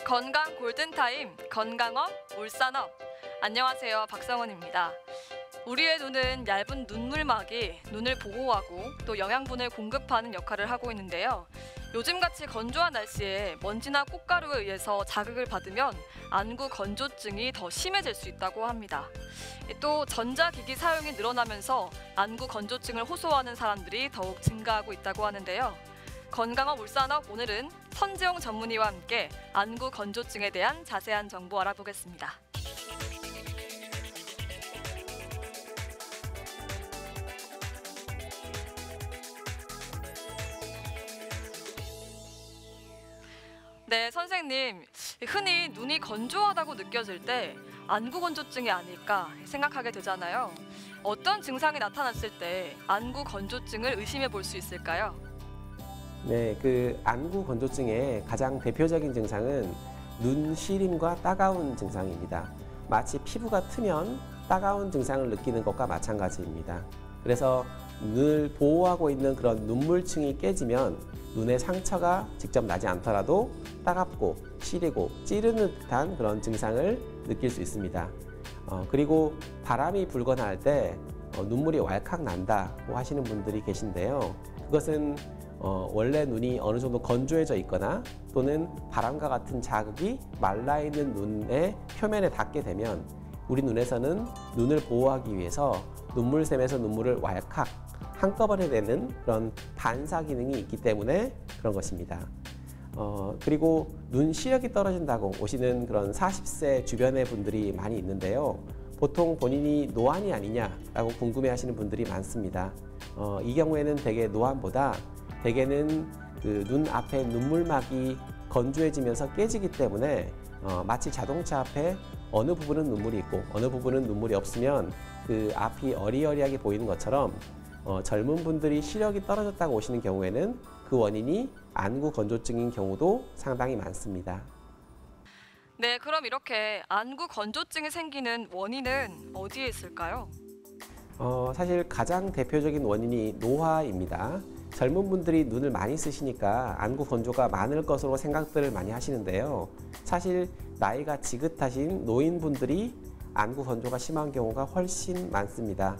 건강 골든타임, 건강업, 울산업. 안녕하세요, 박성원입니다. 우리의 눈은 얇은 눈물막이 눈을 보호하고 또 영양분을 공급하는 역할을 하고 있는데요. 요즘같이 건조한 날씨에 먼지나 꽃가루에 의해서 자극을 받으면 안구 건조증이 더 심해질 수 있다고 합니다. 또 전자기기 사용이 늘어나면서 안구 건조증을 호소하는 사람들이 더욱 증가하고 있다고 하는데요. 건강업 울산업, 오늘은 선재용 전문의와 함께 안구 건조증에 대한 자세한 정보 알아보겠습니다. 네, 선생님. 흔히 눈이 건조하다고 느껴질 때 안구 건조증이 아닐까 생각하게 되잖아요. 어떤 증상이 나타났을 때 안구 건조증을 의심해 볼 수 있을까요? 네, 안구 건조증의 가장 대표적인 증상은 눈 시림과 따가운 증상입니다. 마치 피부가 트면 따가운 증상을 느끼는 것과 마찬가지입니다. 그래서 눈을 보호하고 있는 그런 눈물층이 깨지면 눈에 상처가 직접 나지 않더라도 따갑고 시리고 찌르는 듯한 그런 증상을 느낄 수 있습니다. 그리고 바람이 불거나 할 때 눈물이 왈칵 난다고 하시는 분들이 계신데요. 그것은 원래 눈이 어느 정도 건조해져 있거나 또는 바람과 같은 자극이 말라있는 눈의 표면에 닿게 되면 우리 눈에서는 눈을 보호하기 위해서 눈물샘에서 눈물을 왈칵 한꺼번에 내는 그런 반사 기능이 있기 때문에 그런 것입니다. 그리고 눈 시력이 떨어진다고 오시는 그런 40세 주변의 분들이 많이 있는데요. 보통 본인이 노안이 아니냐라고 궁금해 하시는 분들이 많습니다. 이 경우에는 대개 노안보다 대개는 눈 앞에 눈물막이 건조해지면서 깨지기 때문에 마치 자동차 앞에 어느 부분은 눈물이 있고 어느 부분은 눈물이 없으면 그 앞이 어리어리하게 보이는 것처럼 젊은 분들이 시력이 떨어졌다고 오시는 경우에는 그 원인이 안구 건조증인 경우도 상당히 많습니다. 네, 그럼 이렇게 안구 건조증이 생기는 원인은 어디에 있을까요? 사실 가장 대표적인 원인이 노화입니다. 젊은 분들이 눈을 많이 쓰시니까 안구 건조가 많을 것으로 생각들을 많이 하시는데요. 사실 나이가 지긋하신 노인분들이 안구 건조가 심한 경우가 훨씬 많습니다.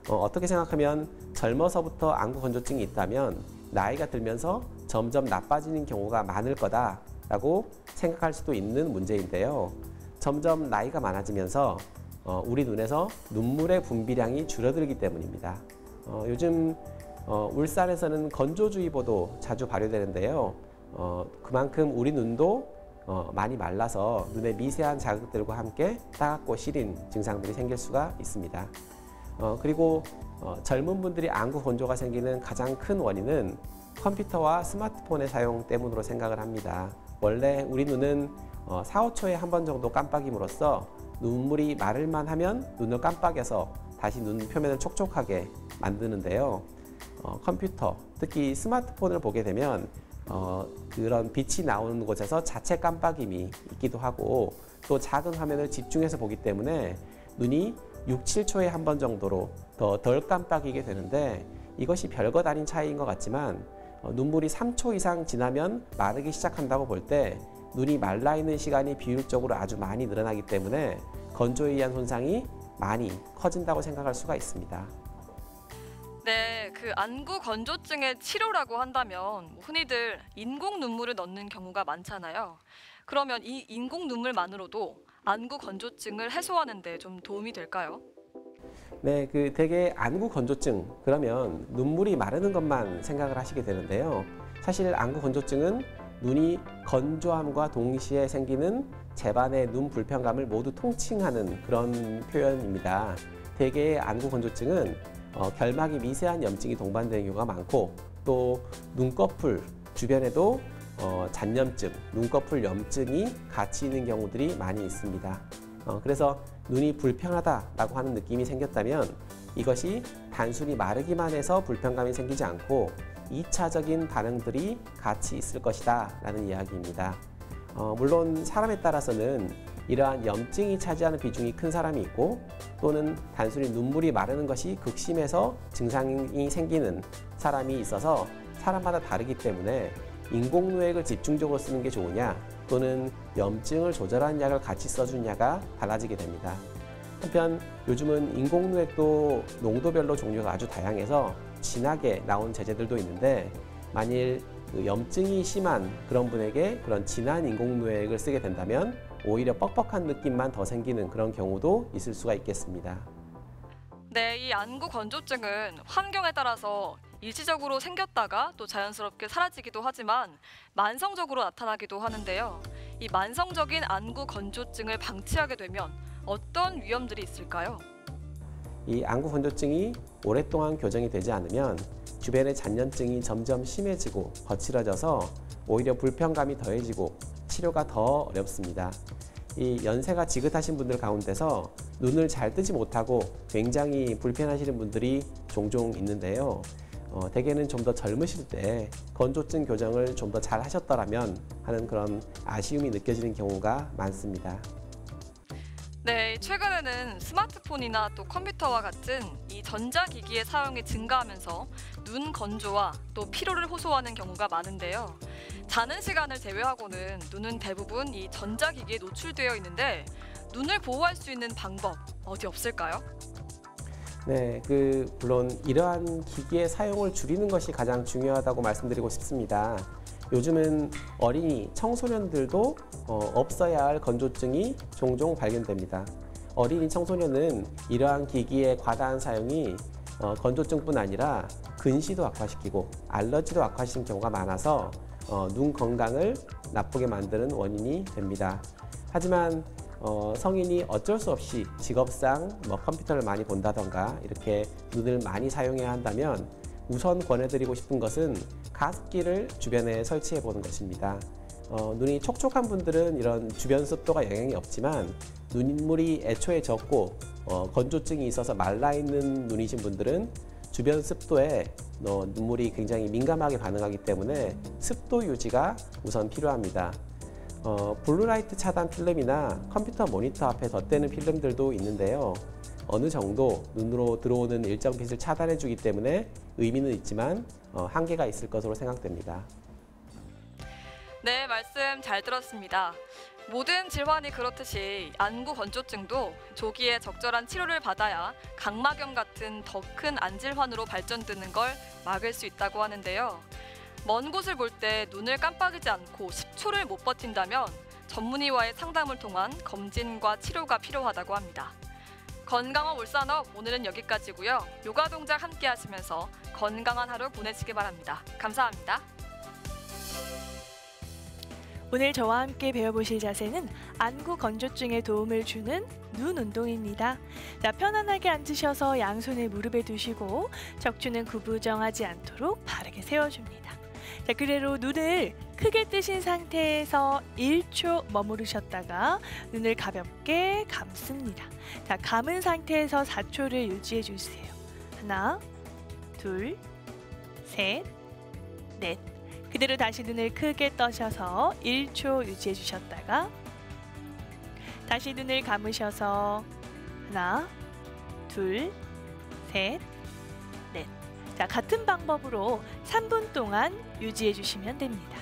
어떻게 생각하면 젊어서부터 안구 건조증이 있다면 나이가 들면서 점점 나빠지는 경우가 많을 거다라고 생각할 수도 있는 문제인데요. 점점 나이가 많아지면서 우리 눈에서 눈물의 분비량이 줄어들기 때문입니다. 요즘 울산에서는 건조주의보도 자주 발효되는데요. 그만큼 우리 눈도 많이 말라서 눈에 미세한 자극들과 함께 따갑고 시린 증상들이 생길 수가 있습니다. 그리고 젊은 분들이 안구 건조가 생기는 가장 큰 원인은 컴퓨터와 스마트폰의 사용 때문으로 생각을 합니다. 원래 우리 눈은 4, 5초에 한 번 정도 깜빡임으로써 눈물이 마를만 하면 눈을 깜빡여서 다시 눈 표면을 촉촉하게 만드는데요. 컴퓨터, 특히 스마트폰을 보게 되면 그런 빛이 나오는 곳에서 자체 깜빡임이 있기도 하고 또 작은 화면을 집중해서 보기 때문에 눈이 6, 7초에 한 번 정도로 더 덜 깜빡이게 되는데 이것이 별것 아닌 차이인 것 같지만 눈물이 3초 이상 지나면 마르기 시작한다고 볼 때 눈이 말라있는 시간이 비율적으로 아주 많이 늘어나기 때문에 건조에 의한 손상이 많이 커진다고 생각할 수가 있습니다. 네, 안구 건조증의 치료라고 한다면 흔히들 인공 눈물을 넣는 경우가 많잖아요. 그러면 이 인공 눈물만으로도 안구 건조증을 해소하는 데 좀 도움이 될까요? 네, 대개 안구 건조증, 그러면 눈물이 마르는 것만 생각을 하시게 되는데요. 사실 안구 건조증은 눈이 건조함과 동시에 생기는 재반의 눈 불편감을 모두 통칭하는 그런 표현입니다. 대개의 안구 건조증은 결막이 미세한 염증이 동반되는 경우가 많고 또 눈꺼풀 주변에도 잔염증, 눈꺼풀 염증이 같이 있는 경우들이 많이 있습니다. 그래서 눈이 불편하다라고 하는 느낌이 생겼다면 이것이 단순히 마르기만 해서 불편감이 생기지 않고 2차적인 반응들이 같이 있을 것이다 라는 이야기입니다. 물론 사람에 따라서는 이러한 염증이 차지하는 비중이 큰 사람이 있고 또는 단순히 눈물이 마르는 것이 극심해서 증상이 생기는 사람이 있어서 사람마다 다르기 때문에 인공누액을 집중적으로 쓰는 게 좋으냐 또는 염증을 조절하는 약을 같이 써주냐가 달라지게 됩니다. 한편 요즘은 인공누액도 농도별로 종류가 아주 다양해서 진하게 나온 제제들도 있는데 만일 그 염증이 심한 그런 분에게 그런 진한 인공누액을 쓰게 된다면 오히려 뻑뻑한 느낌만 더 생기는 그런 경우도 있을 수가 있겠습니다. 네, 이 안구 건조증은 환경에 따라서 일시적으로 생겼다가 또 자연스럽게 사라지기도 하지만 만성적으로 나타나기도 하는데요. 이 만성적인 안구 건조증을 방치하게 되면 어떤 위험들이 있을까요? 이 안구 건조증이 오랫동안 교정이 되지 않으면 주변의 잔연증이 점점 심해지고 거칠어져서 오히려 불편감이 더해지고 치료가 더 어렵습니다. 이 연세가 지긋하신 분들 가운데서 눈을 잘 뜨지 못하고 굉장히 불편하시는 분들이 종종 있는데요. 대개는 좀 더 젊으실 때 건조증 교정을 좀 더 잘 하셨더라면 하는 그런 아쉬움이 느껴지는 경우가 많습니다. 네, 최근에는 스마트폰이나 또 컴퓨터와 같은 이 전자기기의 사용이 증가하면서 눈 건조와 또 피로를 호소하는 경우가 많은데요. 자는 시간을 제외하고는 눈은 대부분 이 전자기기에 노출되어 있는데 눈을 보호할 수 있는 방법 어디 없을까요? 네, 물론 이러한 기기의 사용을 줄이는 것이 가장 중요하다고 말씀드리고 싶습니다. 요즘은 어린이, 청소년들도 없어야 할 건조증이 종종 발견됩니다. 어린이, 청소년은 이러한 기기의 과다한 사용이 건조증뿐 아니라 근시도 악화시키고 알러지도 악화시키는 경우가 많아서 눈 건강을 나쁘게 만드는 원인이 됩니다. 하지만 성인이 어쩔 수 없이 직업상 컴퓨터를 많이 본다던가 이렇게 눈을 많이 사용해야 한다면 우선 권해드리고 싶은 것은 가습기를 주변에 설치해 보는 것입니다. 눈이 촉촉한 분들은 이런 주변 습도가 영향이 없지만 눈물이 애초에 적고 건조증이 있어서 말라있는 눈이신 분들은 주변 습도에 눈물이 굉장히 민감하게 반응하기 때문에 습도 유지가 우선 필요합니다. 블루라이트 차단 필름이나 컴퓨터 모니터 앞에 덧대는 필름들도 있는데요. 어느 정도 눈으로 들어오는 일정 빛을 차단해 주기 때문에 의미는 있지만 한계가 있을 것으로 생각됩니다. 네, 말씀 잘 들었습니다. 모든 질환이 그렇듯이 안구 건조증도 조기에 적절한 치료를 받아야 각막염 같은 더 큰 안질환으로 발전되는 걸 막을 수 있다고 하는데요. 먼 곳을 볼 때 눈을 깜빡이지 않고 10초를 못 버틴다면 전문의와의 상담을 통한 검진과 치료가 필요하다고 합니다. 건강한 울산업 오늘은 여기까지고요. 요가 동작 함께 하시면서 건강한 하루 보내시기 바랍니다. 감사합니다. 오늘 저와 함께 배워보실 자세는 안구 건조증에 도움을 주는 눈 운동입니다. 자, 편안하게 앉으셔서 양손을 무릎에 두시고 척추는 구부정하지 않도록 바르게 세워줍니다. 자, 그대로 눈을 크게 뜨신 상태에서 1초 머무르셨다가 눈을 가볍게 감습니다. 자, 감은 상태에서 4초를 유지해 주세요. 하나, 둘, 셋, 넷. 그대로 다시 눈을 크게 떠셔서 1초 유지해 주셨다가 다시 눈을 감으셔서 하나, 둘, 셋, 넷. 자, 같은 방법으로 3분 동안 유지해 주시면 됩니다.